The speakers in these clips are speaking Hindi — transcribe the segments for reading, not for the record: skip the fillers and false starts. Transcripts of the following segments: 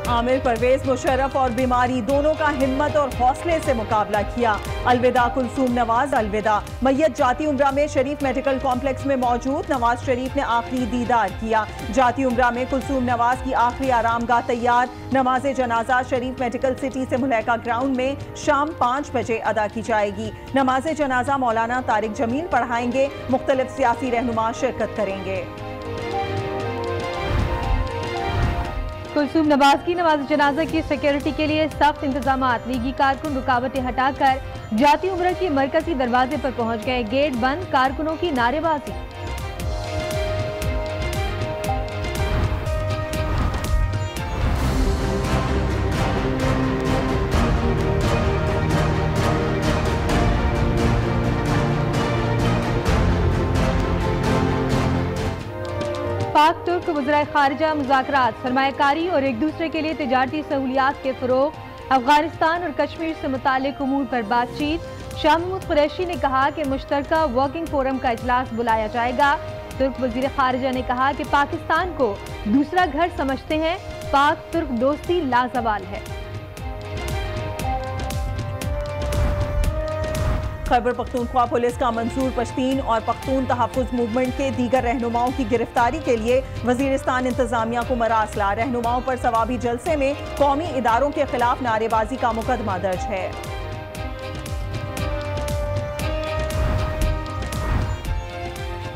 आमिर परवेज मुशर्रफ और बीमारी दोनों का हिम्मत और हौसले से मुकाबला किया। अलविदा कुलसूम नवाज, अलविदा। मैयत जाती उम्रा में शरीफ मेडिकल कॉम्प्लेक्स में मौजूद। नवाज शरीफ ने आखिरी दीदार किया। जाती उम्रा में कुलसूम नवाज की आखिरी आरामगाह तैयार। नमाज जनाजा शरीफ मेडिकल सिटी से मुलैका ग्राउंड में शाम 5 बजे अदा की जाएगी। नमाज जनाजा मौलाना तारिक जमील पढ़ाएंगे। मुख्तलिफ सियासी रहनुमा शिरकत करेंगे। कुलसूम नवाज की नमाज जनाजा की सिक्योरिटी के लिए सख्त इंतजामात। लीगी कारकुन रुकावटें हटाकर जाती उम्रा के मरकजी दरवाजे पर पहुंच गए। गेट बंद, कारकुनों की नारेबाजी। पाक तुर्क वज़ीर खारिजा मुज़ाकरात, सरमायाकारी और एक दूसरे के लिए तिजारती सहूलियात के फ़रोग़। अफगानिस्तान और कश्मीर से मुताल्लिक़ उमूर पर बातचीत। शाह महमूद कुरैशी ने कहा कि मुश्तरका वर्किंग फोरम का इजलास बुलाया जाएगा। तुर्क वज़ीर खारिजा ने कहा कि पाकिस्तान को दूसरा घर समझते हैं। पाक तुर्क दोस्ती लाजवाल है। खैबर पख्तूनख्वा पुलिस का मंसूर पश्तीन और पख्तून तहफ़्फ़ुज़ मूवमेंट के दीगर रहनुमाओं की गिरफ्तारी के लिए वज़ीरिस्तान इंतजामिया को मरासला। रहनुमाओं पर सवाबी जलसे में कौमी इदारों के खिलाफ नारेबाजी का मुकदमा दर्ज है।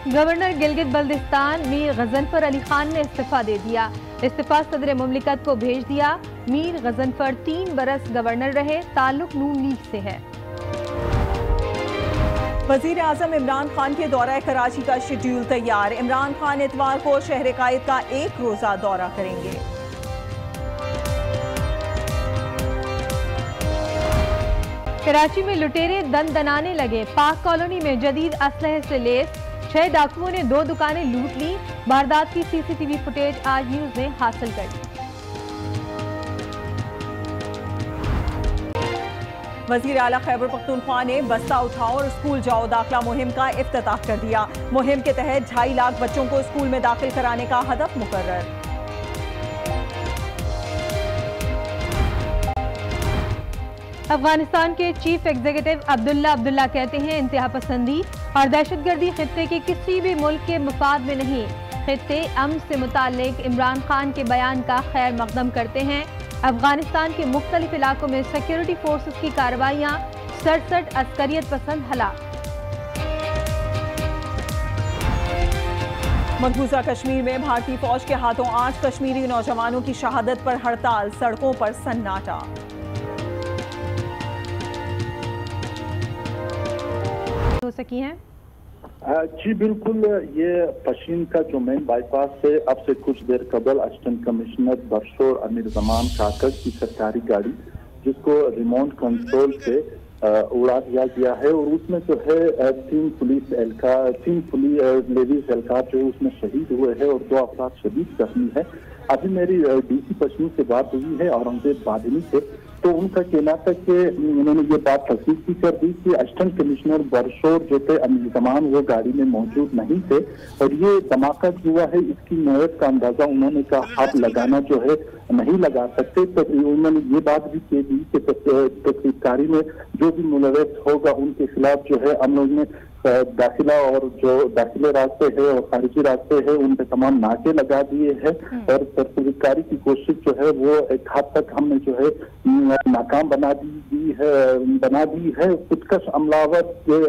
गवर्नर गिलगित बल्तिस्तान मीर गजनफर अली खान ने इस्तीफा दे दिया। इस्तीफा सदर मुमलिकत को भेज दिया। मीर गजनफर 3 बरस गवर्नर रहे। ताल्लुक नून लीग से है। वज़ीर आज़म इमरान खान के दौरा कराची का शेड्यूल तैयार। इमरान खान इतवार को शहर कायद का 1 रोज़ा दौरा करेंगे। कराची में लुटेरे दनाने लगे। पाक कॉलोनी में जदीद असलहे से लेस 6 डाकुओं ने 2 दुकानें लूट ली। वारदात की सीसीटीवी फुटेज आज न्यूज़ ने हासिल कर ली। वज़ीर आला खैबर पख्तूनख्वा ने बस्ता उठाओ और स्कूल जाओ दाखिला मुहिम का इफ्तिताह कर दिया। मुहिम के तहत 2.5 लाख बच्चों को स्कूल में दाखिल कराने का हदफ मुकर्रर। अफगानिस्तान के चीफ एग्जीक्यूटिव अब्दुल्ला कहते हैं इंतहा पसंदी और दहशतगर्दी खित्ते के किसी भी मुल्क के मफाद में नहीं। खित्ते अमन से मुताल्लिक इमरान खान के बयान का खैर मकदम करते हैं। अफगानिस्तान के मुख्तलिफ इलाकों में सिक्योरिटी फोर्सेस की कार्रवाइयां। 67 अस्करियत पसंद हलाक। मकबूजा कश्मीर में भारतीय फौज के हाथों 8 कश्मीरी नौजवानों की शहादत पर हड़ताल। सड़कों पर सन्नाटा। हो सकी हैं जी बिल्कुल। ये पश्चिम का जो मेन बाईपास है, अब से कुछ देर कबल असिस्टेंट कमिश्नर बरशोर अमीर जमान काकड़ की सरकारी गाड़ी, जिसको रिमोट कंट्रोल से उड़ा दिया गया है और उसमें जो है 3 पुलिस लेडीज एहलकार जो है उसमें शहीद हुए हैं और 2 अफराद शदीद जख्मी है। अभी मेरी डीसी पश्चिम से बात हुई है औरंगजेब बादनी से, तो उनका कहना था कि उन्होंने ये बात तस्दीक भी कर दी कि असिस्टेंट कमिश्नर बरशोर जो थे अमीर जमान वो गाड़ी में मौजूद नहीं थे और ये धमाका जो हुआ है इसकी नौयत का अंदाजा उन्होंने कहा आप लगाना जो है नहीं लगा सकते। तो उन्होंने ये बात भी कह दी कि तहकीकारी में जो भी मुलविस होगा उनके खिलाफ जो है हम लोग ने दाखिला और जो दाखिले रास्ते है और खारिजी रास्ते है उन पे तमाम नाके लगा दिए हैं और तहकीकारी की कोशिश जो है वो एक हद तक हमने जो है नाकाम बना दी है। खुदकश हमलावर जो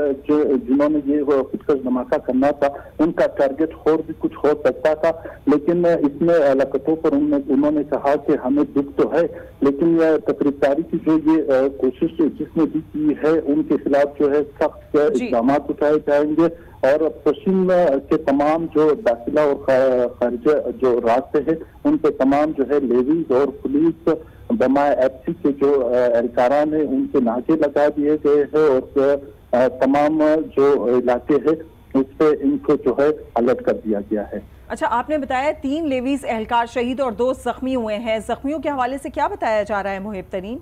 जिन्होंने ये खुदकश धमाका करना था उनका टारगेट और भी कुछ हो सकता था, लेकिन इसमें हलाकतों पर उन्होंने कहा कि हमें दुख तो है, लेकिन तहकीकारी की जो ये कोशिश जिसने भी की है उनके खिलाफ जो है सख्त इक़दाम उठाए जाएंगे और पश्चिम के तमाम जो दाखिला और खारिज जो रास्ते हैं उन पे तमाम जो है लेवीज और पुलिस बमा एफसी के जो एहलकारान है उनके नाके लगा दिए गए हैं और तमाम जो इलाके है उस पे इनको जो है अलर्ट कर दिया गया है। अच्छा, आपने बताया 3 लेवीज एहलकार शहीद और 2 जख्मी हुए हैं। जख्मियों के हवाले से क्या बताया जा रहा है मुहिब तरीन?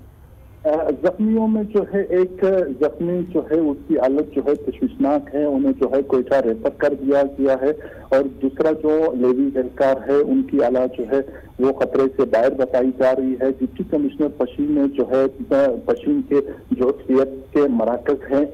जख्मियों में जो है एक जख्मी जो है उसकी हालत जो है तशवीशनाक है, उन्हें जो है कोयटा रेफर कर दिया गया है और दूसरा जो लेवी एहलकार है उनकी हालत जो है वो खतरे से बाहर बताई जा रही है। डिप्टी कमिश्नर पश्चिम में जो है पश्चिम के जो सेहत के मराकज हैं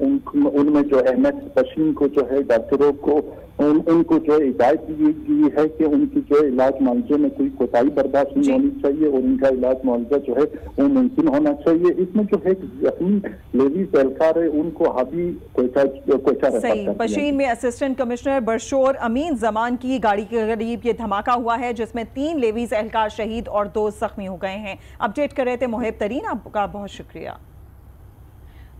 उनमें जो एमएच पश्चिम को जो है डॉक्टरों को उनको जो है हिदायत दी गई है कि उनकी जो इलाज मुआवजे में कोई कोताही बर्दाश्त नहीं होनी चाहिए और उनका इलाज मुआवजा जो है वो मुमकिन होना चाहिए। इसमें जो है जख्मी लेडीज एहलकार है उनको हावी कोयटा सही। पश्चिम में असिस्टेंट कमिश्नर बरशोर अमीन जमान की गाड़ी के करीब ये धमाका हुआ है जिसमें 3 लेवीज एहलकार शहीद और 2 जख्मी हो गए हैं। अपडेट कर रहे थे मोहिब तरीन, आपका बहुत शुक्रिया।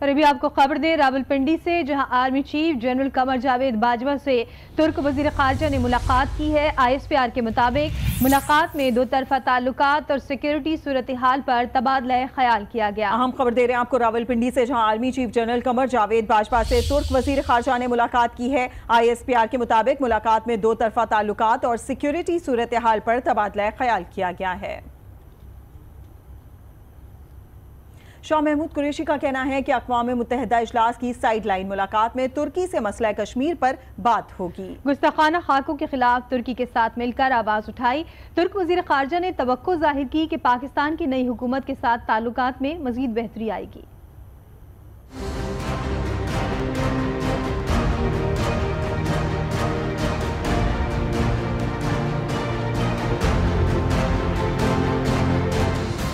और अभी आपको खबर दें रावलपिंडी से, जहां army chief general Qamar Javed Bajwa से तुर्क वजीर खारजा ने मुलाकात की है। ISPR के मुताबिक मुलाकात में 2 तरफा ताल्लुकात और सिक्योरिटी सूरत हाल पर तबादला ख्याल किया गया। हम खबर दे रहे हैं आपको रावलपिंडी से, जहां army chief general Qamar Javed Bajwa से तुर्क वजीर खारजा ने मुलाकात की है। ISPR के मुताबिक मुलाकात में 2 तरफा ताल्लुकात और सिक्योरिटी सूरत हाल पर तबादला ख्याल किया गया है। शाह महमूद कुरैशी का कहना है कि अक़वाम मुत्तहिदा इजलास की साइडलाइन मुलाकात में तुर्की से मसला कश्मीर पर बात होगी। गुस्ताखाना खाकों के खिलाफ तुर्की के साथ मिलकर आवाज उठाई। तुर्क वजीर खारजा ने तवक्को जाहिर की कि पाकिस्तान की नई हुकूमत के साथ ताल्लुकात में मजीद बेहतरी आएगी।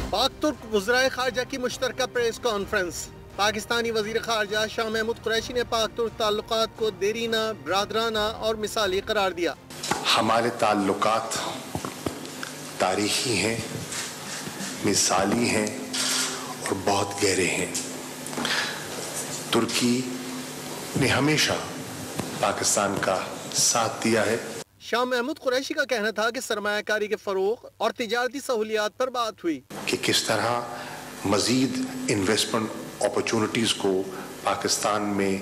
पाक तुर्क वज़राए खारजा की मुश्तरका प्रेस कॉन्फ्रेंस। पाकिस्तानी वजीर खारजा शाह महमूद कुरैशी ने पाक तुर्क ताल्लुकात को देरीना, बरादराना और मिसाली करार दिया। हमारे ताल्लुकात तारीखी हैं, मिसाली हैं और बहुत गहरे हैं। तुर्की ने हमेशा पाकिस्तान का साथ दिया है। शाह महमूद कुरैशी का कहना था कि सरमायाकारी के फरोग और तिजारती सहूलियात पर बात हुई कि किस तरह मजीद इन्वेस्टमेंट अपॉर्चुनिटीज को पाकिस्तान में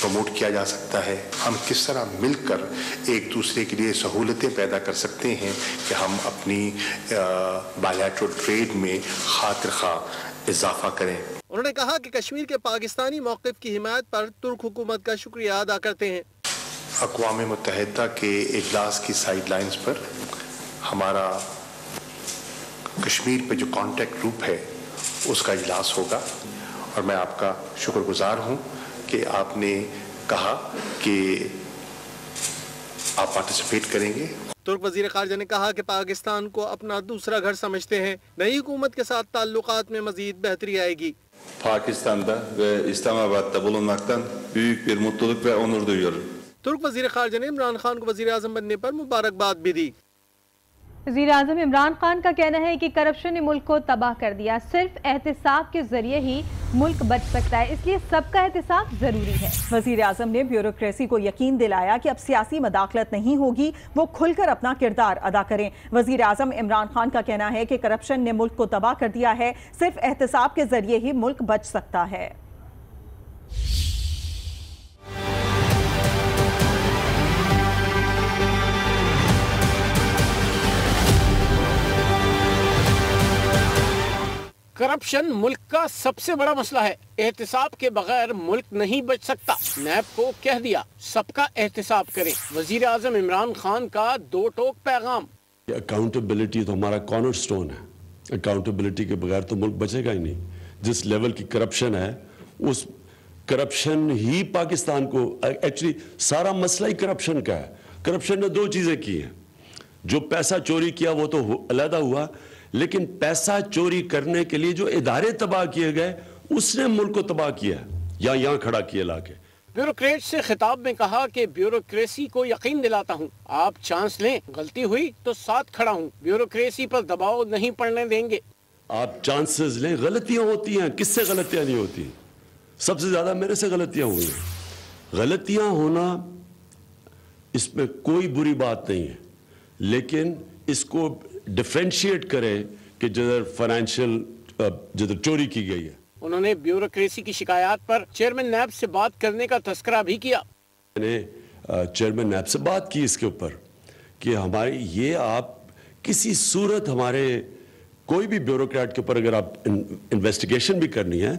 प्रमोट किया जा सकता है। हम किस तरह मिलकर एक दूसरे के लिए सहूलतें पैदा कर सकते हैं कि हम अपनी बायलैटरल ट्रेड में खातिर-खा इजाफा करें। उन्होंने कहा कि कश्मीर के पाकिस्तानी मौक़िफ़ की हिमायत पर तुर्क हुकूमत का शुक्रिया अदा करते हैं। अक़वाम मुत्तहिदा के इजलास की साइडलाइंस पर हमारा कश्मीर पे जो कॉन्टैक्ट ग्रुप है उसका इजलास होगा और मैं आपका शुक्रगुजार हूँ कि आपने कहा कि आप पार्टिसिपेट करेंगे। तुर्क वजीर खारजा ने कहा कि पाकिस्तान को अपना दूसरा घर समझते हैं। नई हुकूमत के साथ ताल्लुकात में मजीद बेहतरी आएगी। Pakistan'da ve İslamabad'da bulunmaktan büyük bir mutluluk ve onur duyuyorum. तुर्क वजीर खारजा ने इमरान खान को वजीर आज़म बनने पर मुबारकबाद भी दी। वज़ीर आज़म इमरान खान का कहना है कि करप्शन ने मुल्क को तबाह कर दिया। सिर्फ एहतिसाब के जरिए ही मुल्क बच सकता है, इसलिए सबका एहतिसाब जरूरी है। वज़ीर आज़म ने ब्यूरोक्रेसी को यकीन दिलाया कि अब सियासी मदाखलत नहीं होगी, वो खुलकर अपना किरदार अदा करें। वज़ीर आज़म इमरान खान का कहना है कि करप्शन ने मुल्क को तबाह कर दिया है, सिर्फ एहतिसाब के जरिए ही मुल्क बच सकता है। करप्शन मुल्क का सबसे बड़ा मसला है। एहतिसाब के बगैर मुल्क नहीं बच सकता। नैब को कह दिया सबका एहतिसाब करें। वजीर आज़म इमरान खान का 2 टोक पैगाम। अकाउंटेबिलिटी तो हमारा कॉर्नरस्टोन है। अकाउंटेबिलिटी के बगैर तो मुल्क बचेगा ही नहीं। जिस लेवल की करप्शन है उस करप्शन ही पाकिस्तान को, एक्चुअली सारा मसला ही करप्शन का है। करप्शन ने 2 चीजें की हैं। जो पैसा चोरी किया वो तो अलहदा हुआ, लेकिन पैसा चोरी करने के लिए जो इदारे तबाह किए गए उसने मुल्क को तबाह किया, या यहाँ खड़ा किया लाके। ब्यूरोक्रेट से खिताब में कहा कि ब्यूरोक्रेसी को यकीन दिलाता हूँ, आप चांस लें, गलती हुई तो साथ खड़ा हूँ, ब्यूरोक्रेसी पर दबाव नहीं पड़ने देंगे। आप चांसेस लें, गलतियां होती हैं, किससे गलतियां नहीं होती? सबसे ज्यादा मेरे से गलतियां हुई हैं। गलतियां होना इसमें कोई बुरी बात नहीं है, लेकिन इसको डिफरेंशिएट करें कि जिधर फाइनेंशियल जिधर चोरी की गई है। उन्होंने ब्यूरोक्रेसी की शिकायत पर चेयरमैन नैब से बात करने का तस्करा भी किया। मैंने चेयरमैन नैब से बात की इसके ऊपर कि हमारे ये आप किसी सूरत हमारे कोई भी ब्यूरोक्रेट के ऊपर अगर आप इन्वेस्टिगेशन भी करनी है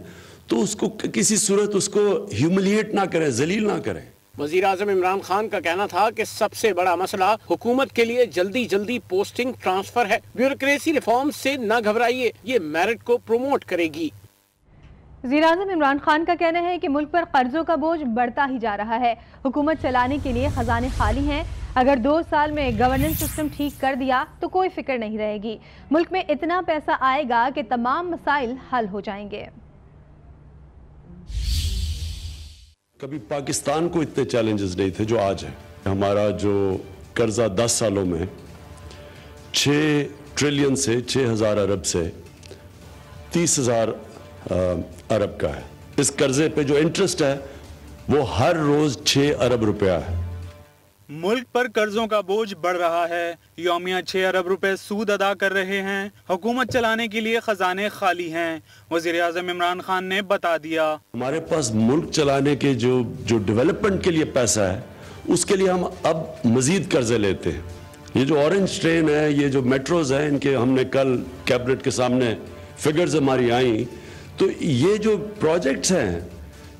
तो उसको किसी सूरत उसको ह्यूमिलिएट ना करें, जलील ना करें। वजीर आजम इमरान खान का कहना था कि सबसे बड़ा मसला हुकूमत के लिए जल्दी जल्दी पोस्टिंग ट्रांसफर है। ब्यूरोक्रेसी रिफॉर्म से न घबराइए, ये मेरिट को प्रमोट करेगी। वज़ीर-ए-आज़म इमरान खान का कहना है कि मुल्क पर कर्जों का बोझ बढ़ता ही जा रहा है। हुकूमत चलाने के लिए खजाने खाली हैं। अगर 2 साल में गवर्नेंस सिस्टम ठीक कर दिया तो कोई फिक्र नहीं रहेगी। मुल्क में इतना पैसा आएगा कि तमाम मसाइल हल हो जाएंगे। कभी पाकिस्तान को इतने चैलेंजेस नहीं थे जो आज है। हमारा जो कर्जा 10 सालों में 6 ट्रिलियन से 6,000 अरब से 30,000 अरब का है। इस कर्जे पे जो इंटरेस्ट है वो हर रोज 6 अरब रुपया है। मुल्क पर कर्जों का बोझ बढ़ रहा है। यौमिया 6 अरब रुपए सूद अदा कर रहे हैं। हुकूमत चलाने के लिए खजाने खाली हैं। वज़ीर आज़म इमरान खान ने बता दिया, हमारे पास मुल्क चलाने के जो डेवलपमेंट के लिए पैसा है उसके लिए हम अब मजीद कर्जे लेते हैं। ये जो ऑरेंज ट्रेन है, ये जो मेट्रोज हैं, इनके हमने कल कैबिनेट के सामने फिगर्स हमारी आई, तो ये जो प्रोजेक्ट्स हैं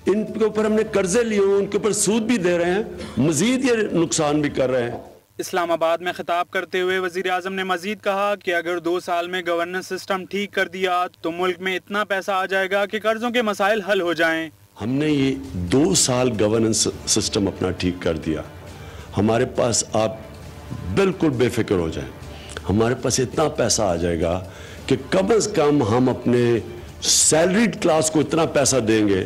इनके ऊपर हमने कर्जे लिए, उनके ऊपर सूद भी दे रहे हैं, मजीद ये नुकसान भी कर रहे हैं। इस्लामाबाद में खिताब करते हुए वजीर आज़म ने मजीद कहा कि अगर 2 साल में गवर्नेंस सिस्टम ठीक कर दिया तो मुल्क में इतना पैसा आ जाएगा कि कर्जों के मसाइल हल हो जाएं। हमने ये 2 साल गवर्नेंस सिस्टम अपना ठीक कर दिया। हमारे पास आप बिल्कुल बेफिक्र हो जाएं, हमारे पास इतना पैसा आ जाएगा कि कम से कम हम अपने सैलरीड क्लास को इतना पैसा देंगे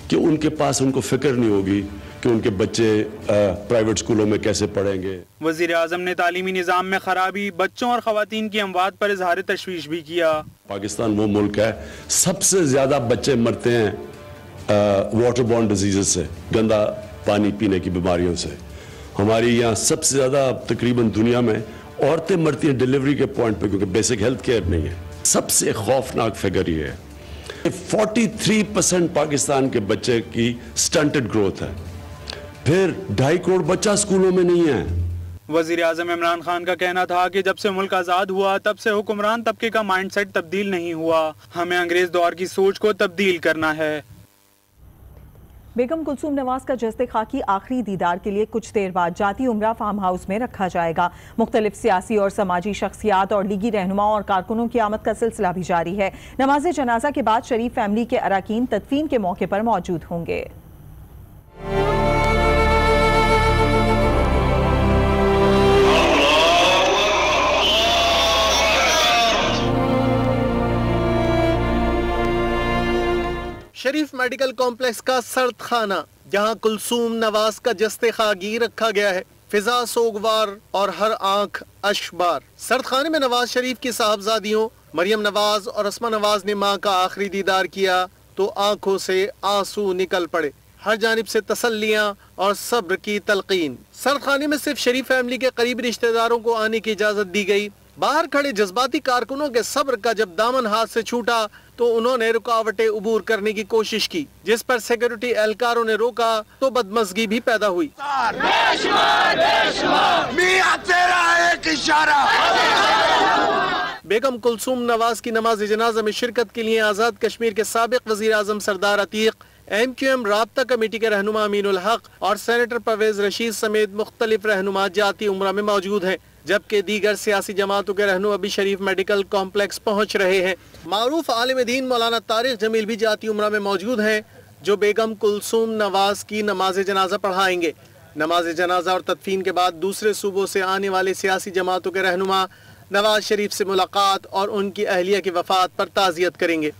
कि उनके पास उनको फिक्र नहीं होगी कि उनके बच्चे प्राइवेट स्कूलों में कैसे पढ़ेंगे। वजीर आज़म ने तालीमी निज़ाम में खराबी, बच्चों और ख़वातीन की अमवात पर इजहार तशवीश भी किया। पाकिस्तान वो मुल्क है सबसे ज्यादा बच्चे मरते हैं वाटर बॉर्न डिजीजेस से, गंदा पानी पीने की बीमारियों से। हमारी यहाँ सबसे ज्यादा तकरीबन दुनिया में औरतें मरती हैं डिलीवरी के पॉइंट पे, क्योंकि बेसिक हेल्थ केयर नहीं है। सबसे खौफनाक फिगर ये है 43% पाकिस्तान के बच्चे की स्टंटेड ग्रोथ है। फिर 2.5 करोड़ बच्चा स्कूलों में नहीं है। वजीर आज़म इमरान खान का कहना था कि जब से मुल्क आज़ाद हुआ तब से हुक्मरान तबके का माइंडसेट तब्दील नहीं हुआ। हमें अंग्रेज दौर की सोच को तब्दील करना है। बेगम कुलसूम नवाज का जस्ते खाकी आखिरी दीदार के लिए कुछ देर बाद जाती उमरा फार्म हाउस में रखा जाएगा। मुख्तलिफ सियासी और समाजी शख्सियात और लीगी रहनुमाओं और कारकुनों की आमद का सिलसिला भी जारी है। नमाज जनाजा के बाद शरीफ फैमिली के अरकान तदफीन के मौके पर मौजूद होंगे। शरीफ मेडिकल कॉम्प्लेक्स का सर्द खाना, जहां कुलसूम नवाज का जस्ते खागी रखा गया है, फिजा सोगवार और हर आंख अशबार। सर्द खाने में नवाज शरीफ की साहबजादियों मरियम नवाज और अस्मा नवाज ने मां का आखिरी दीदार किया तो आंखों से आंसू निकल पड़े। हर जानिब से तसल्लियां और सब्र की तलकीन। सर्द खाने में सिर्फ शरीफ फैमिली के करीबी रिश्तेदारों को आने की इजाजत दी गई। बाहर खड़े जज्बाती कारकुनों के सब्र का जब दामन हाथ से छूटा तो उन्होंने रुकावटें उबूर करने की कोशिश की, जिस पर सिक्योरिटी एहलकारों ने रोका तो बदमज़गी भी पैदा हुई। बेगम कुलसूम नवाज की नमाज जनाजा में शिरकत के लिए आज़ाद कश्मीर के साबिक वज़ीर आज़म सरदार अतीक, MQM राब्ता कमेटी के रहनुमा अमीनुल हक और सेनेटर परवेज रशीद समेत मुख्तलिफ रहनुमा जाती उम्रा में मौजूद हैं, जबकि दीगर सियासी जमातों के रहनुमा भी शरीफ मेडिकल कॉम्प्लेक्स पहुँच रहे हैं। मारूफ आलिम दीन मौलाना तारिक जमील भी जाती उम्रा में मौजूद हैं, जो बेगम कुलसूम नवाज की नमाज जनाजा पढ़ाएंगे। नमाज जनाजा और तदफीन के बाद दूसरे सूबों से आने वाले सियासी जमातों के रहनुमा नवाज शरीफ से मुलाकात और उनकी अहलिया की वफात पर ताज़ियत करेंगे।